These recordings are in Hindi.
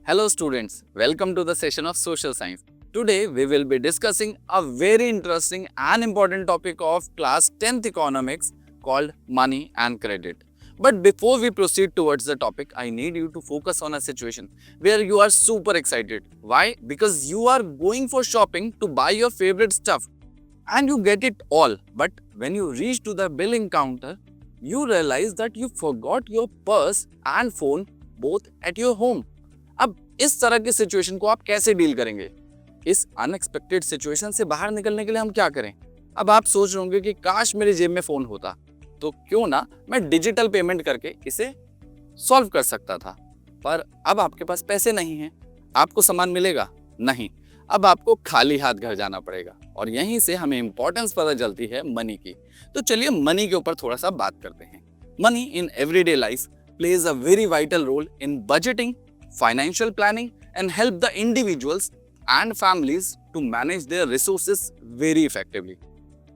Hello students, welcome to the session of Social Science. Today we will be discussing a very interesting and important topic of class 10th economics called money and credit. But before we proceed towards the topic, I need you to focus on a situation where you are super excited. Why? Because you are going for shopping to buy your favorite stuff and you get it all. But when you reach to the billing counter, you realize that you forgot your purse and phone both at your home. अब इस तरह की सिचुएशन को आप कैसे डील करेंगे? इस अनएक्सपेक्टेड सिचुएशन से बाहर निकलने के लिए हम क्या करें? अब आप सोच रहे होंगे कि काश मेरे जेब में फोन होता, तो क्यों ना मैं डिजिटल पेमेंट करके इसे सॉल्व कर सकता था। पर अब आपके पास पैसे नहीं हैं, आपको सामान मिलेगा नहीं, अब आपको खाली हाथ घर जाना पड़ेगा। और यहीं से हमें इंपॉर्टेंस पता चलती है मनी की। तो चलिए मनी के ऊपर थोड़ा सा बात करते हैं। Money in everyday life plays a very vital role in budgeting, financial planning and help the individuals and families to manage their resources very effectively.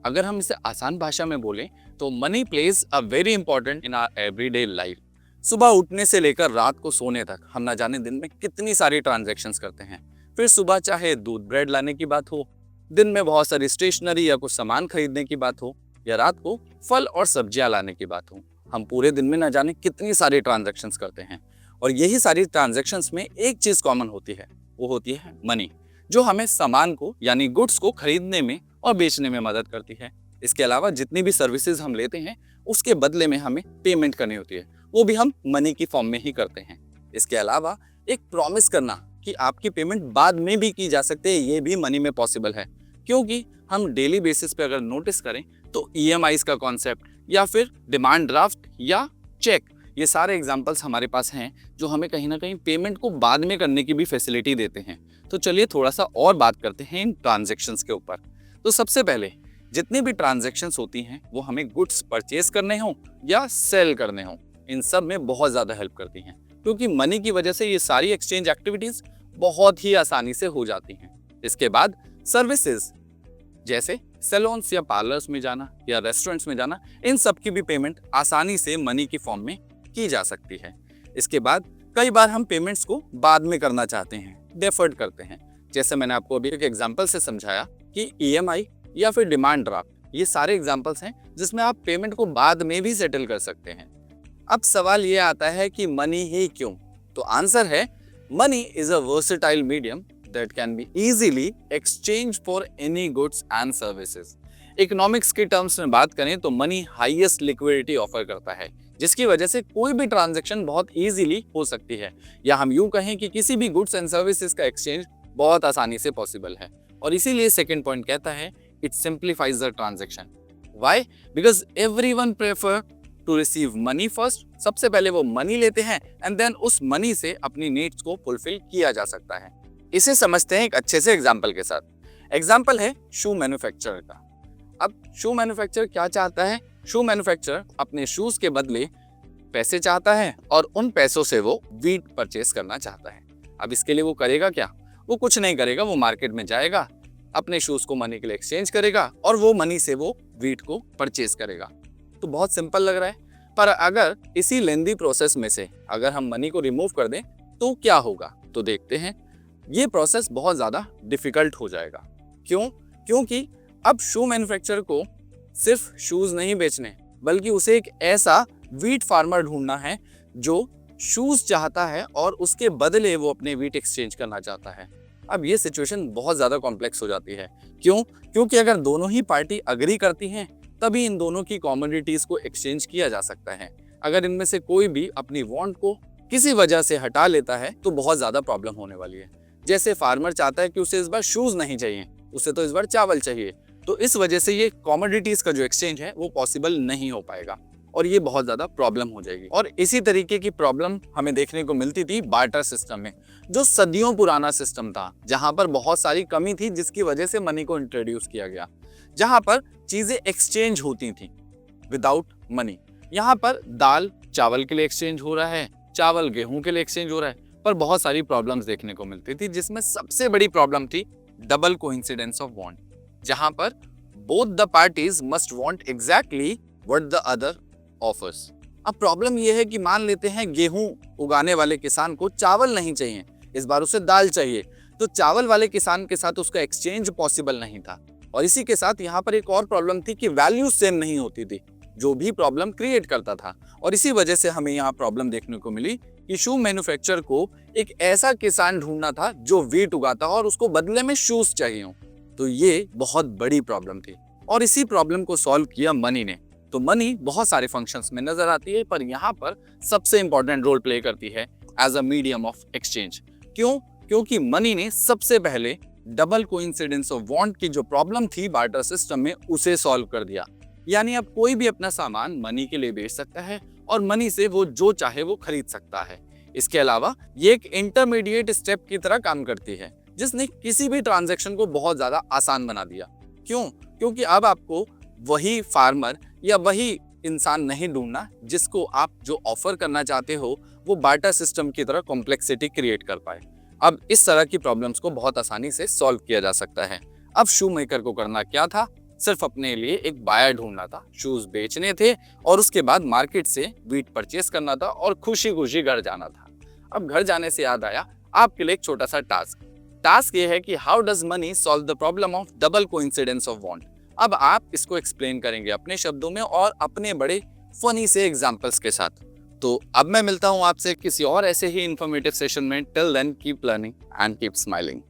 अगर हम इसे आसान भाषा में बोलें तो money plays a very important in our everyday life. सुबह उठने से लेकर रात को सोने तक हम ना जाने दिन में कितनी सारी ट्रांजैक्शंस करते हैं। फिर सुबह चाहे दूध ब्रेड लाने की बात हो, दिन में बहुत सारी स्टेशनरी या कुछ सामान खरीदने की बात हो, या रात को फल और सब्जियां लाने की बात हो, हम पूरे दिन में ना जाने कितनी सारी ट्रांजैक्शंस करते हैं। और यही सारी ट्रांजैक्शंस में एक चीज कॉमन होती है, वो होती है मनी, जो हमें सामान को यानी गुड्स को खरीदने में और बेचने में मदद करती है। इसके अलावा जितनी भी सर्विसेज हम लेते हैं उसके बदले में हमें पेमेंट करनी होती है, वो भी हम मनी की फॉर्म में ही करते हैं। इसके अलावा एक प्रॉमिस करना कि आपकी पेमेंट बाद में भी की जा सकती है, ये भी मनी में पॉसिबल है। क्योंकि हम डेली बेसिस पे अगर नोटिस करें तो ईएमआईज का कॉन्सेप्ट या फिर डिमांड ड्राफ्ट या चेक, ये सारे एग्जाम्पल्स हमारे पास हैं जो हमें कहीं ना कहीं पेमेंट को बाद में करने की भी फैसिलिटी देते हैं। तो चलिए थोड़ा सा और बात करते हैं इन ट्रांजैक्शंस के ऊपर। तो सबसे पहले जितनी भी ट्रांजैक्शंस होती हैं वो हमें गुड्स परचेज करने हों या सेल करने हों, इन सब में बहुत ज़्यादा हेल्प करती हैं, क्योंकि मनी की वजह से ये सारी एक्सचेंज एक्टिविटीज़ बहुत ही आसानी से हो जाती हैं। इसके बाद सर्विसेज जैसे सैलून्स या पार्लर्स में जाना या रेस्टोरेंट्स में जाना, इन सब की भी पेमेंट आसानी से मनी की फॉर्म में की जा सकती है। इसके बाद कई बार हम पेमेंट्स को बाद में करना चाहते हैं, डेफर्ड करते हैं। जैसे मैंने आपको अभी एक एग्जांपल से समझाया कि ईएमआई या फिर डिमांड ड्राफ्ट, ये सारे एग्जांपल्स हैं जिसमें आप पेमेंट को बाद में भी सेटल कर सकते हैं। अब सवाल ये आता है कि मनी ही क्यों? तो आंसर है money is a versatile medium that can be easily exchange for any goods and services. Economics के टर्म्स में बात करें तो मनी हाईएस्ट लिक्विडिटी ऑफर करता है, जिसकी वजह से कोई भी ट्रांजैक्शन बहुत इजीली हो सकती है, या हम यूं कहें कि किसी भी गुड्स एंड सर्विसेज का एक्सचेंज बहुत आसानी से पॉसिबल है। और इसीलिए सेकंड पॉइंट कहता है it simplifies the transaction. Why? Because everyone prefer to receive money first. सबसे पहले वो मनी लेते हैं एंड देन उस मनी से अपनी नीड्स को फुलफिल किया जा सकता है। इसे समझते हैं एक अच्छे से एग्जाम्पल के साथ। एग्जाम्पल है शू मैन्युफैक्चरर का। अब शू मैन्युफैक्चरर क्या चाहता है? शू मैन्युफैक्चरर अपने शूज के बदले पैसे चाहता है और उन पैसों से वो वीट परचेस करना चाहता है। अब इसके लिए वो करेगा क्या? वो कुछ नहीं करेगा, वो मार्केट में जाएगा, अपने शूज को मनी के लिए एक्सचेंज करेगा और वो मनी से वो वीट को परचेस करेगा। तो बहुत सिंपल लग रहा है, पर अगर इसी लेंदी प्रोसेस में से अगर हम मनी को रिमूव कर दें तो क्या होगा? तो देखते हैं। ये प्रोसेस बहुत ज़्यादा डिफिकल्ट हो जाएगा। क्यों? क्योंकि अब शू मैन्युफैक्चरर को सिर्फ शूज नहीं बेचने, बल्कि उसे एक ऐसा वीट फार्मर ढूंढना है जो शूज चाहता है और उसके बदले वो अपने वीट एक्सचेंज करना चाहता है। अब ये सिचुएशन बहुत ज़्यादा कॉम्प्लेक्स हो जाती है। क्यों? क्योंकि अगर दोनों ही पार्टी अग्री करती हैं तभी इन दोनों की कमोडिटीज़ को एक्सचेंज किया जा सकता है। अगर इनमें से कोई भी अपनी वांट को किसी वजह से हटा लेता है तो बहुत ज़्यादा प्रॉब्लम होने वाली है। जैसे फार्मर चाहता है कि उसे इस बार शूज नहीं चाहिए, उसे तो इस बार चावल चाहिए, तो इस वजह से ये कमोडिटीज का जो एक्सचेंज है वो पॉसिबल नहीं हो पाएगा और ये बहुत ज़्यादा प्रॉब्लम हो जाएगी। और इसी तरीके की प्रॉब्लम हमें देखने को मिलती थी बार्टर सिस्टम में, जो सदियों पुराना सिस्टम था, जहां पर बहुत सारी कमी थी जिसकी वजह से मनी को इंट्रोड्यूस किया गया, जहां पर चीज़ें एक्सचेंज होती थी विदाउट मनी। यहाँ पर दाल चावल के लिए एक्सचेंज हो रहा है, चावल गेहूं के लिए एक्सचेंज हो रहा है, पर बहुत सारी प्रॉब्लम्स देखने को मिलती थी, जिसमें सबसे बड़ी प्रॉब्लम थी डबल कोइंसिडेंस ऑफ वांट, जहां पर both the parties must want exactly what the other offers. अब प्रॉब्लम यह है कि मान लेते हैं गेहूं उगाने वाले किसान को चावल नहीं चाहिए, इस बार उसे दाल चाहिए, तो चावल वाले किसान के साथ उसका एक्सचेंज पॉसिबल नहीं था। और इसी के साथ यहाँ पर एक और प्रॉब्लम थी कि वैल्यू सेम नहीं होती थी, जो भी प्रॉब्लम क्रिएट करता था। और इसी वजह से हमें यहाँ प्रॉब्लम देखने को मिली कि शू मैन्युफैक्चरर को एक ऐसा किसान ढूंढना था जो वीट उगाता हो और उसको बदले में शूज चाहिए हो। तो ये बहुत बड़ी प्रॉब्लम थी और इसी प्रॉब्लम को सॉल्व किया मनी ने। तो मनी बहुत सारे फंक्शंस में नजर आती है, पर यहाँ पर सबसे इंपॉर्टेंट रोल प्ले करती है as a medium of exchange. क्यों? क्योंकि मनी ने सबसे पहले डबल कोइंसिडेंस ऑफ वांट की जो प्रॉब्लम थी बार्टर सिस्टम में, उसे सॉल्व कर दिया। यानी अब कोई भी अपना सामान मनी के लिए बेच सकता है और मनी से वो जो चाहे वो खरीद सकता है। इसके अलावा ये एक इंटरमीडिएट स्टेप की तरह काम करती है, जिसने किसी भी ट्रांजैक्शन को बहुत ज्यादा आसान बना दिया। क्यों? क्योंकि अब आपको वही फार्मर या वही इंसान नहीं ढूंढना जिसको आप जो ऑफर करना चाहते हो वो बार्टर सिस्टम की तरह कॉम्प्लेक्सिटी क्रिएट कर पाए। अब इस तरह की प्रॉब्लम्स को बहुत आसानी से सॉल्व किया जा सकता है। अब शू मेकर को करना क्या था? सिर्फ अपने लिए एक बायर ढूंढना था, शूज बेचने थे और उसके बाद मार्केट से वीट परचेस करना था और खुशी खुशी घर जाना था। अब घर जाने से याद आया आपके लिए एक छोटा सा टास्क ये है कि how does money solve the problem of double coincidence of want. अब आप इसको एक्सप्लेन करेंगे अपने शब्दों में और अपने बड़े फनी से एग्जांपल्स के साथ। तो अब मैं मिलता हूं आपसे किसी और ऐसे ही इंफॉर्मेटिव सेशन में। Till then keep learning and keep smiling.